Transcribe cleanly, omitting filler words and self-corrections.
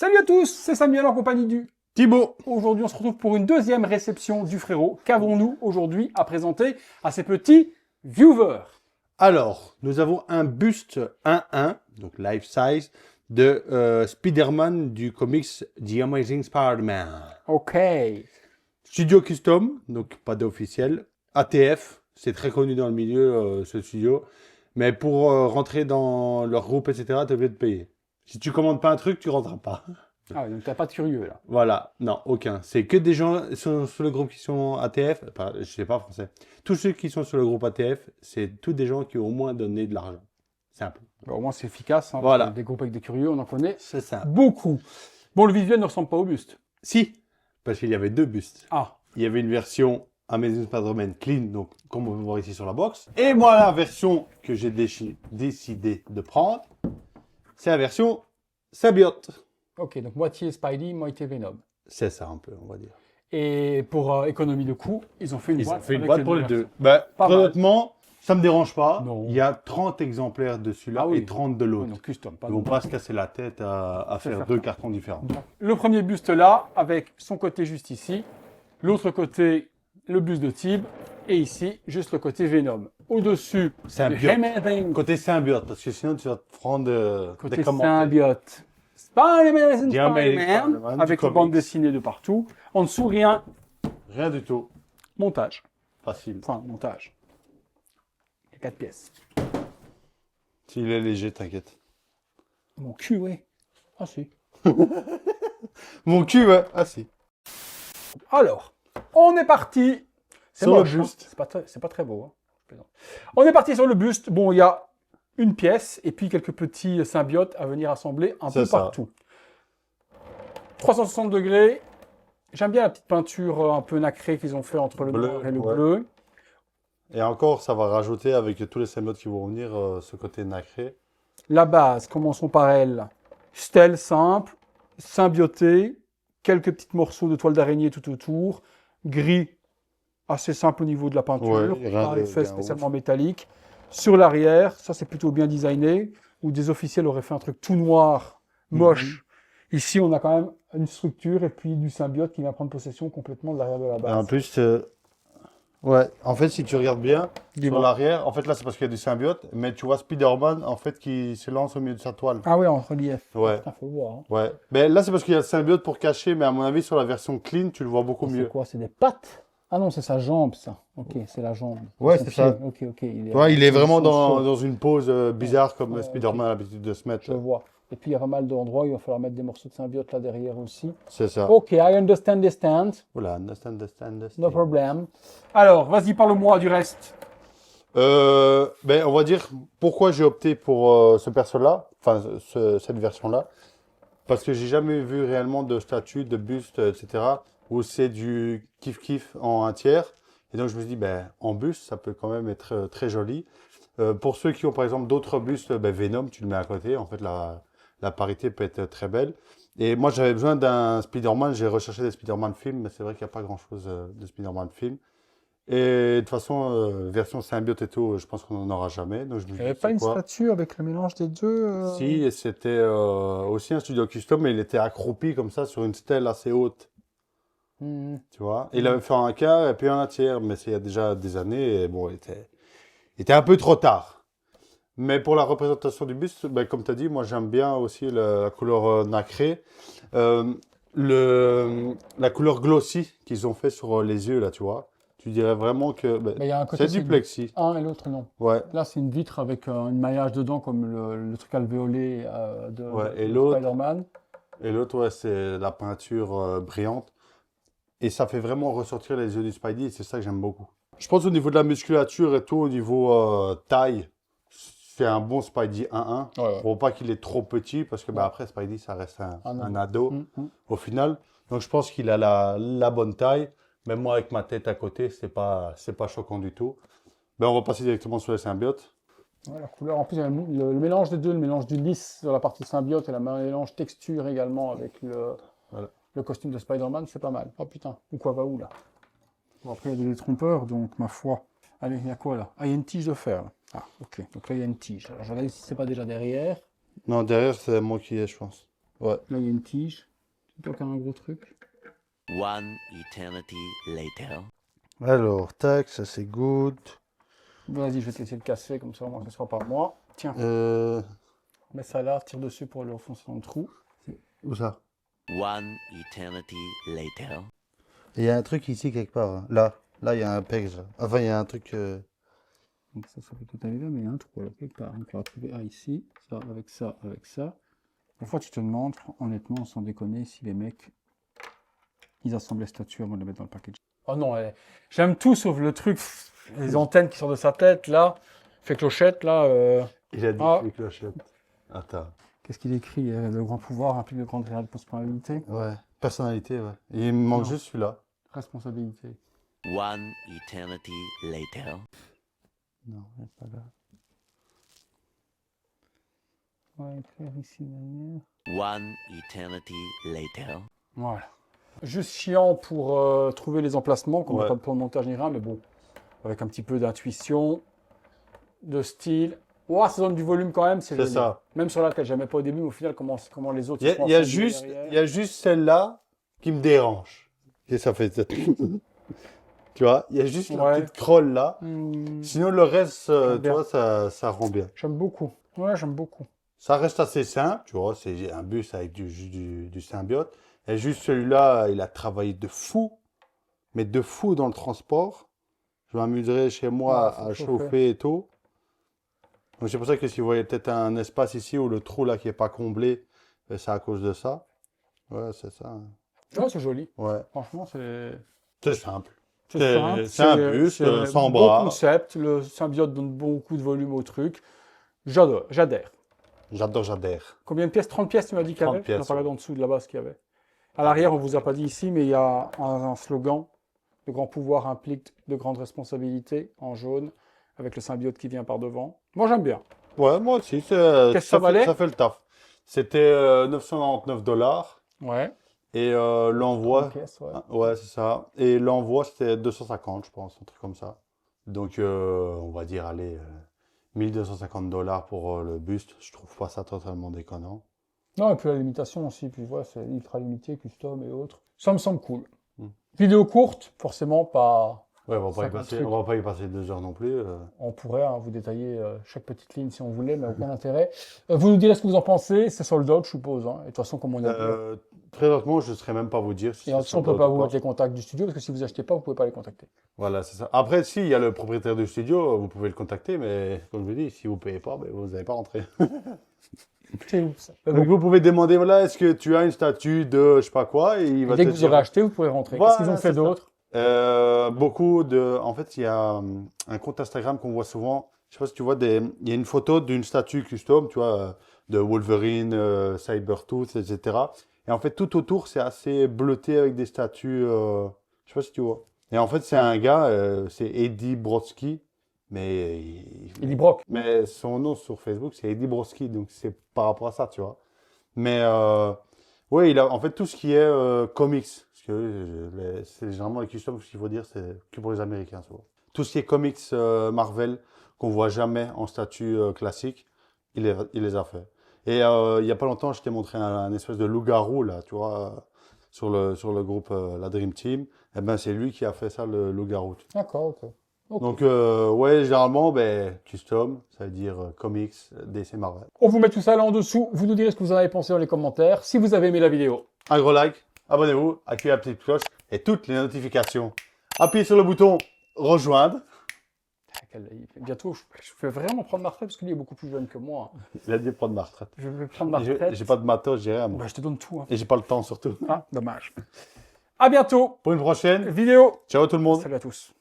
Salut à tous, c'est Samuel en compagnie du Thibaut. Aujourd'hui, on se retrouve pour une deuxième réception du frérot. Qu'avons-nous aujourd'hui à présenter à ces petits viewers? Alors, nous avons un buste 1-1, donc life size, de Spider-Man du comics The Amazing Spider-Man. Ok. Studio custom, donc pas d'officiel. ATF, c'est très connu dans le milieu, ce studio. Mais pour rentrer dans leur groupe, etc., tu es obligé de payer. Si tu commandes pas un truc, tu rentreras pas. Ah ouais, donc t'as pas de curieux là. Voilà, non, aucun. C'est que des gens sur le groupe qui sont ATF, enfin, je sais pas français. Tous ceux qui sont sur le groupe ATF, c'est tous des gens qui ont au moins donné de l'argent. Simple. Bon, au moins c'est efficace. Hein, Voilà. parce que des groupes avec des curieux, on en connaît C'est ça. beaucoup. Bon, le visuel ne ressemble pas au buste. Si, parce qu'il y avait deux bustes. Ah. Il y avait une version Amazing Spider-Man clean, donc comme on peut voir ici sur la box. Et moi, la version que j'ai décidé de prendre, c'est la version Symbiote. Ok, donc moitié Spidey, moitié Venom. C'est ça un peu, on va dire. Et pour économie de coût, ils ont fait une Ils boîte. ont fait une avec boîte pour les versions. deux. Bah, Pas mal. honnêtement, ça me dérange pas. Non. Il y a 30 exemplaires de celui-là Ah oui. et 30 de l'autre. Ouais, donc custom, pas Ils vont pas se casser la tête à faire deux cartons différents. Le premier buste là, avec son côté juste ici. L'autre côté, le buste de Tib. Et ici, juste le côté Venom. Au-dessus, Symbiote. Amazing Côté symbiote, parce que sinon tu vas te prendre côté des commentaires. symbiote. Spider-Man, Amazing Spider-Man, avec du une bande comics. dessinée de partout. En dessous, rien. Rien du tout. Montage. Facile. Enfin, montage. Il y a 4 pièces. S'il est léger, t'inquiète. Mon cul, ouais. Ah si. Mon cul, ouais. Ah si. Alors, on est parti. C'est Sur le moche, hein. buste. C'est pas très beau. Hein. Je plaisante. On est parti sur le buste. Bon, il y a une pièce et puis quelques petits symbiotes à venir assembler un peu C'est ça. partout. 360 degrés. J'aime bien la petite peinture un peu nacrée qu'ils ont fait entre le Bleu, noir et le ouais. bleu. Et encore, ça va rajouter avec tous les symbiotes qui vont venir ce côté nacré. La base, commençons par elle. Stèle simple, symbioté, quelques petits morceaux de toile d'araignée tout autour, gris assez simple au niveau de la peinture, Ouais, rien pas de effet bien spécialement métallique. Sur l'arrière, ça c'est plutôt bien designé, où des officiels auraient fait un truc tout noir, moche. Ici, on a quand même une structure et puis du symbiote qui vient prendre possession complètement de l'arrière de la Et base. en plus, ouais, en fait, si tu regardes bien, Dis-moi. sur l'arrière, en fait, là, c'est parce qu'il y a du symbiote, mais tu vois Spider-Man, en fait, qui se lance au milieu de sa toile. Ah oui, en relief. Ouais. Putain, faut voir. Hein. Ouais. Mais là, c'est parce qu'il y a le symbiote pour cacher, mais à mon avis, sur la version clean, tu le vois beaucoup C'est mieux. quoi? C'est des pattes? Ah non, c'est sa jambe, ça. Ok, c'est la jambe. Ouais, Son c'est pied. ça. Ok, ok. Tu vois, il est vraiment son dans, saut. dans une pose bizarre comme Ouais, Spider-Man ok. a l'habitude de se mettre. Je vois. Et puis il y a pas mal d'endroits où il va falloir mettre des morceaux de symbiote là derrière aussi. C'est ça. Ok, I understand. Voilà, understand. No problem. Alors, vas-y, parle-moi du reste. Ben, on va dire pourquoi j'ai opté pour ce perso-là, enfin cette version-là, parce que j'ai jamais vu réellement de statue, de buste, etc., où c'est du kiff-kiff en un tiers. Et donc je me suis dit, ben, en buste, ça peut quand même être très joli. Pour ceux qui ont par exemple d'autres bustes, ben, Venom, tu le mets à côté, en fait la parité peut être très belle. Et moi j'avais besoin d'un Spider-Man, j'ai recherché des Spider-Man films, mais c'est vrai qu'il n'y a pas grand-chose de Spider-Man film. Et de toute façon, version symbiote et tout, je pense qu'on n'en aura jamais. Donc je me Il dis, n'y avait c'est pas une quoi? statue avec le mélange des deux Si, et c'était aussi un studio custom, mais il était accroupi comme ça sur une stèle assez haute, tu vois. Il avait fait un quart et puis un tiers, mais c'est il y a déjà des années, et bon, il était un peu trop tard. Mais pour la représentation du buste, ben, comme tu as dit, moi j'aime bien aussi la couleur nacrée. La couleur glossy qu'ils ont fait sur les yeux, là, tu vois. Tu dirais vraiment que ben, Mais il y a un côté, c'est du plexi. un et l'autre non. Ouais. Là, c'est une vitre avec un maillage dedans, comme le truc alvéolé Ouais, et de l'autre- Spider-Man. Et l'autre, ouais, c'est la peinture brillante. Et ça fait vraiment ressortir les yeux du Spidey, et c'est ça que j'aime beaucoup. Je pense au niveau de la musculature et tout, au niveau taille, c'est un bon Spidey 1-1. Ouais, ouais. Pour pas qu'il est trop petit, parce que bah, après, Spidey, ça reste un ado au final. Donc je pense qu'il a la bonne taille. Même moi, avec ma tête à côté, c'est pas choquant du tout. Ben, on va passer directement sur les symbiotes. Ouais, la couleur, en plus, il y a le mélange des deux, le mélange du lisse sur la partie symbiote et le mélange texture également avec Voilà. le costume de Spider-Man, c'est pas mal. Oh putain, ou quoi va où là? Bon, après, il y a des trompeurs, donc ma foi. Allez, il y a quoi là? Ah, il y a une tige de fer. Là. Ah, ok. Donc là, il y a une tige. Alors, je regarde si c'est pas déjà derrière. Non, derrière, c'est moi qui ai, je pense. Ouais. Là, il y a une tige. C'est encore un gros truc. One eternity later. Alors, tac, ça c'est good. Vas-y, je vais te laisser le casser, comme ça, au moins, ce sera pas moi. Tiens, mets ça là, tire dessus pour le enfoncer dans le trou. Où ça? One eternity later. Il y a un truc ici quelque part. Hein. Là, il y a un peg. Là. Enfin, il y a un truc. Donc ça peut tout aller là, mais il y a un trou là, quelque part. Donc on va trouver ici, ça, avec ça, avec ça. Des fois, tu te demandes, honnêtement, sans déconner, si les mecs, ils assemblent les statues avant de les mettre dans le package. Oh non, j'aime tout sauf le truc, les antennes qui sortent de sa tête, là. Fait clochette, là. Il a dit Ah. les clochettes. Attends. Qu'est-ce qu'il écrit? Le grand pouvoir implique de grandes responsabilités. Ouais. Personnalité, ouais. Et il me manque Non. juste celui-là. Responsabilité. One eternity later. Non, il n'est pas là. On va écrire ici derrière. One eternity later. Voilà. Juste chiant pour trouver les emplacements, qu'on n'a Ouais. pas de plan de montage ni rien, mais bon, avec un petit peu d'intuition, de style. Ouah, ça donne du volume quand même, c'est C'est joli. ça. Même sur laquelle j'aimais pas au début, mais au final, comment les autres Il y se a, il y a sont assemblés juste, derrière. il y a juste celle-là qui me dérange. Et ça fait. Tu vois, il y a juste la Ouais. petite crolle là. Hmm, Sinon, le reste, J'aime tu bien. vois, ça rend bien. j'aime beaucoup. Ouais, j'aime beaucoup. Ça reste assez simple, tu vois, c'est un bus avec du symbiote. Et juste celui-là, il a travaillé de fou, mais de fou dans le transport. Je m'amuserai chez moi Ouais, faut à chauffer. chauffer et tout. Donc c'est pour ça que si vous voyez peut-être un espace ici où le trou là qui n'est pas comblé, c'est à cause de ça. Ouais, c'est ça. Hein. Ouais, c'est joli. Ouais, Franchement, c'est c'est simple. c'est C'est- simple. c'est un buste, c'est sans beau bras. concept. Le symbiote donne beaucoup de volume au truc. J'adhère. J'adore. Combien de pièces? 30 pièces, tu m'as dit qu'il y 30 avait? pièces, On a pas regardé en dessous de là-bas ce qu'il y avait. À l'arrière, on vous a pas dit ici, mais il y a un slogan. Le grand pouvoir implique de grandes responsabilités, en jaune, avec le symbiote qui vient par devant. Moi, j'aime bien. Ouais, moi aussi, Qu'est-ce que ça valait? ça fait le taf. C'était 999 $. Ouais. Et l'envoi, 30 pièces, ouais. ouais, c'est ça. Et l'envoi, c'était 250, je pense, un truc comme ça. Donc, on va dire, allez, 1250 $ pour le buste. Je trouve pas ça totalement déconnant. Non, et puis la limitation aussi, puis voilà, c'est ultra limité, custom et autres. Ça me semble cool. Hmm. Vidéo courte, forcément pas. Ouais, on va pas y 50 passer, trucs. on va pas y passer 2 heures non plus. On pourrait vous détailler chaque petite ligne si on voulait, mais aucun intérêt. Vous nous direz ce que vous en pensez, c'est sold out, je suppose. Hein. Et de toute façon, comme on a dit. Très honnêtement, je ne saurais même pas vous dire si Et en c'est dessous, on ne sold peut out pas ou vous pas. mettre les contacts du studio, parce que si vous achetez pas, vous ne pouvez pas les contacter. Voilà, c'est ça. Après, si, il y a le propriétaire du studio, vous pouvez le contacter, mais comme je vous dis, si vous ne payez pas, ben, vous n'allez pas rentrer. C'est ouf ça. Donc, vous pouvez demander, voilà, est-ce que tu as une statue de je sais pas quoi, et il va Dès te que vous dire- aurez acheté, vous pouvez rentrer. Voilà, Qu'est-ce qu'ils ont fait c'est ça. d'autre? Beaucoup de. En fait, il y a un compte Instagram qu'on voit souvent. Je sais pas si tu vois il y a une photo d'une statue custom, tu vois, de Wolverine, Cybertooth, etc. Et en fait, tout autour, c'est assez bleuté avec des statues. Je sais pas si tu vois. Et en fait, c'est un gars, c'est Eddie Brodsky, mais Il dit Brock. mais son nom sur Facebook, c'est Eddie Brodsky, donc c'est par rapport à ça, tu vois. Mais ouais, il a en fait tout ce qui est comics, parce que c'est généralement les customs, ce qu'il faut dire, c'est que pour les Américains, souvent. Tout ce qui est comics Marvel qu'on voit jamais en statut classique, il les a fait. Et il y a pas longtemps, je t'ai montré un espèce de loup-garou là, tu vois, sur le groupe la Dream Team. Et ben c'est lui qui a fait ça, le loup-garou. D'accord, ok. Ok. Donc, ouais, généralement, ben, custom, ça veut dire comics, DC Marvel. On vous met tout ça là en dessous. Vous nous direz ce que vous en avez pensé dans les commentaires. Si vous avez aimé la vidéo, Un gros like, abonnez-vous, activez la petite cloche et toutes les notifications. Appuyez sur le bouton rejoindre. bientôt, je vais vraiment prendre ma retraite parce que lui est beaucoup plus jeune que moi. Il a dit prendre ma retraite. Je vais prendre ma retraite. J'ai pas de matos, j'ai rien. moi. Bah, je te donne tout. Hein. Et j'ai pas le temps surtout. Ah, dommage. À bientôt. Pour une prochaine, Vidéo. ciao tout le monde. Salut à tous.